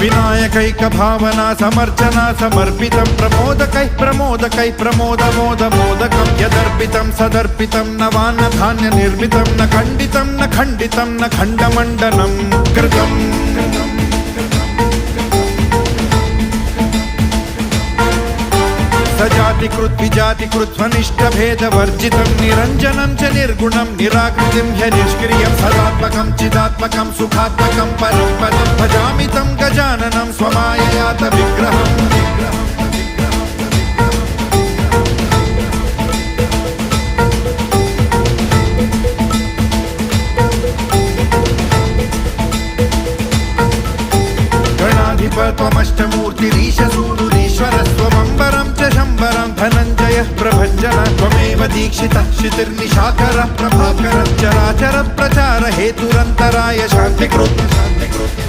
विनायकैक भावना समर्चना समर्पितं प्रमोदकै प्रमोदकै प्रमोदमोदमोदकं यदर्पितं सदर्पितं नवान्न धान्य निर्मितं न खण्डितं न खण्डितं न खण्डमण्डनं कृतम् सजातिकृत विजातिकृत स्वनिष्ठभेदवर्जितं निरञ्जनं च निर्गुणं निराकृतिं ह्य निष्क्रियं सदात्मकं चिदात्मकं सुखात्मकं परं पदं भजामि तं गजाननं स्वमाययात विग्रहम् गणाधिपत्वमष्टमूर्तिरीशसूनुरीश्वरस्त्वमम्बरं च शम्बरं धनञ्जयः प्रभञ्जन त्वमेव दीक्षितः क्षितिर्निशाकरः प्रभाकरः चराचर प्रचार हेतुरन्तराय शान्तिकृत्